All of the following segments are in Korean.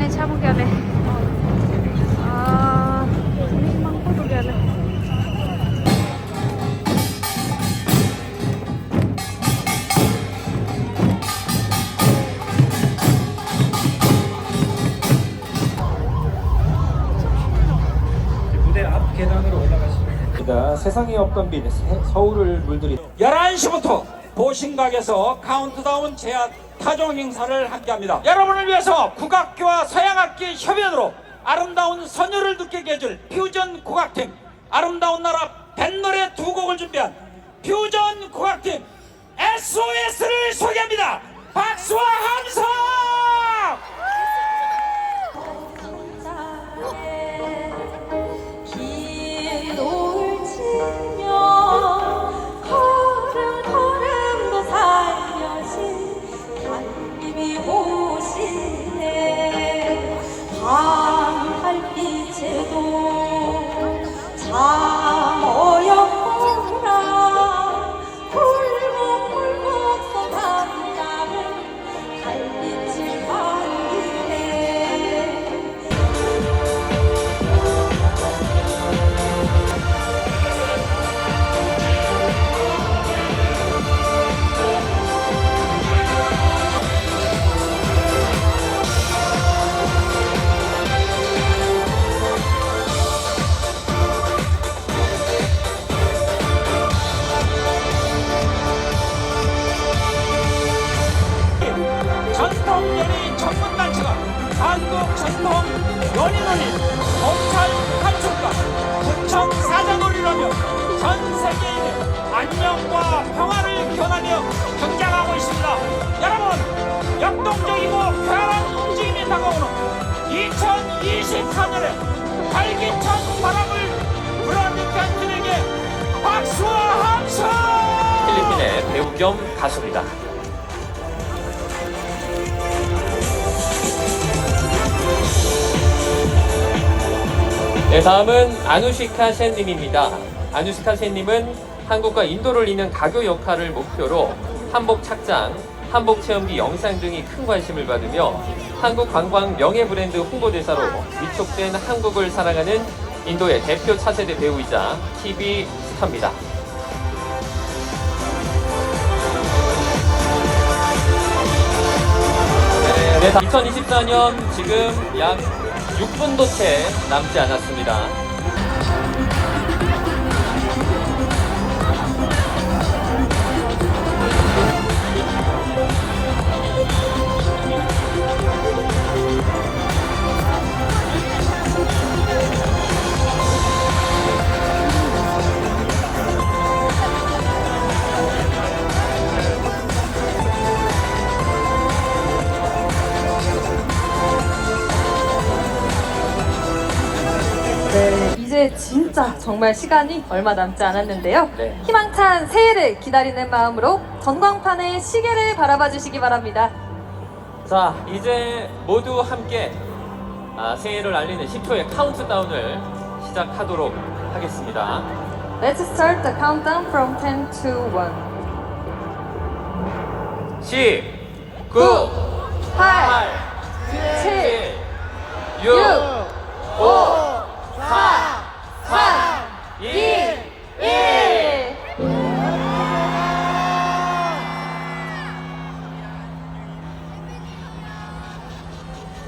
Ini cabut ya deh. Ini mangkuk tuh ya deh. 무대 앞 계단으로 올라가시면 됩니다. 세상에 없던 빛, 서울을 물들인 11시부터 보신각에서 카운트다운 제약 타종 행사를 함께합니다. 여러분을 위해서 국악기와 서양악기 협연으로 아름다운 선율을 느끼게 해줄 퓨전 국악팀, 아름다운 나라 뱃노래 두 곡을 준비한 퓨전 국악팀 SOS를 소개합니다. 박수와 함성! 긴 노을 치며 걸음도 살며시 달님이 오시네. 밤달빛에도 참 어렵구나. 굴곡굴곡 쏟아진 나를 달빛이 반기네. 전통 연희 전문단체가 한국 전통 연희놀이 검찰 간축과 부천 사자놀이라며 전 세계인의 안녕과 평화를 견하며 등장하고 있습니다. 여러분, 역동적이고 쾌활한 움직임이 다가오는 2024년에 활기찬 바람을 불어넣는 그에게 박수와 함성! 필리핀의 배우 겸 가수입니다. 네, 다음은 아누시카 셴님입니다. 아누시카 셴님은 한국과 인도를 잇는 가교 역할을 목표로 한복 착장, 한복 체험기 영상 등이 큰 관심을 받으며 한국 관광 명예 브랜드 홍보대사로 위촉된 한국을 사랑하는 인도의 대표 차세대 배우이자 TV 스타입니다. 네, 2024년 지금 약 6분도 채 남지 않았습니다. 네, 이제 진짜 정말 시간이 얼마 남지 않았는데요. 네. 희망찬 새해를 기다리는 마음으로 전광판의 시계를 바라봐 주시기 바랍니다. 자, 이제 모두 함께 새해를 알리는 10초의 카운트다운을 시작하도록 하겠습니다. Let's start the countdown from 10 to 1. 10, 9, 8, 7, 6, 6, 5, 4, 3, 2, 1.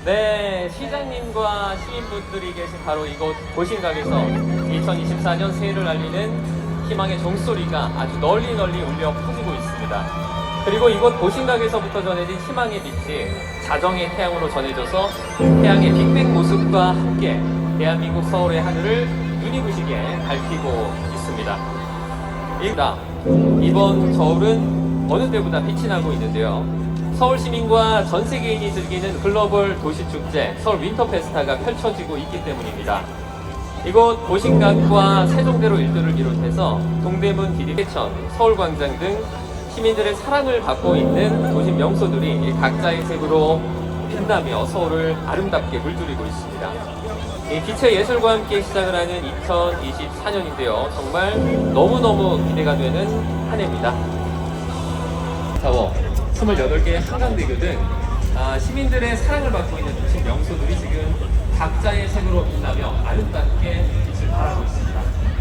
네, 시장님과 시민분들이 계신 바로 이곳 보신각에서 2024년 새해를 알리는 희망의 종소리가 아주 널리 울려 퍼지고 있습니다. 그리고 이곳 보신각에서부터 전해진 희망의 빛이 자정의 태양으로 전해져서 태양의 빅뱅 모습과 함께 대한민국 서울의 하늘을 눈이 부시게 밝히고 있습니다. 이번 겨울은 어느 때보다 빛이 나고 있는데요. 서울 시민과 전 세계인이 즐기는 글로벌 도시축제 서울 윈터페스타가 펼쳐지고 있기 때문입니다. 이곳 보신각과 세종대로 일대를 비롯해서 동대문, 기리대천, 서울광장 등 시민들의 사랑을 받고 있는 도심 명소들이 각자의 색으로 빛나며 서울을 아름답게 물들이고 있습니다. 이 빛의 예술과 함께 시작을 하는 2024년인데요. 정말 너무너무 기대가 되는 한 해입니다. 타워, 28개의 한강대교 등 시민들의 사랑을 받고 있는 도심 명소들이 지금 각자의 색으로 빛나며 아름답게 빛을 발하고 있습니다.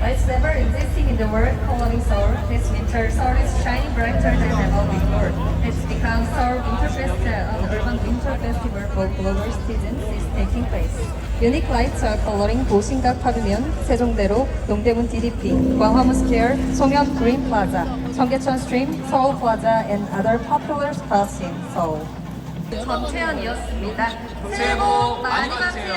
It's never existing in the world coloring Seoul. This winter, Seoul is shining brighter than ever before. It's become Seoul Winterfest, an urban winter festival for global citizens is taking place. Unique lights are coloring 보신각 파비면, 세종대로, 동대문 DDP, 광화문 스퀘어, 송현 그린 플라자, 청계천 스트림, 서울 플라자, and other popular spots in Seoul. 전채연이었습니다. 새해 복 많이 받으세요.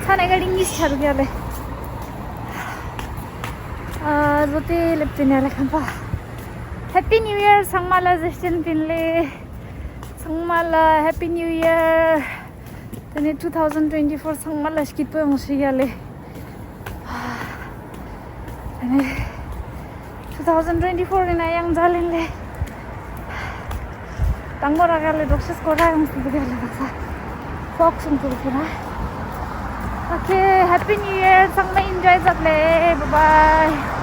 산에 갈린 차로 가래. रोटी लिप्टिनेले खान्छ happy new year सङमाला जेस्टिन पिनले सङमाला happy new year तने 2024 सङमाला स्किट पे मुसियाले तने 2024 ina yang jalinle tangoragale dokses korang sugale baksa fox sungkurpura. Okay, happy new year. Sangma enjoy jatle. Bye bye.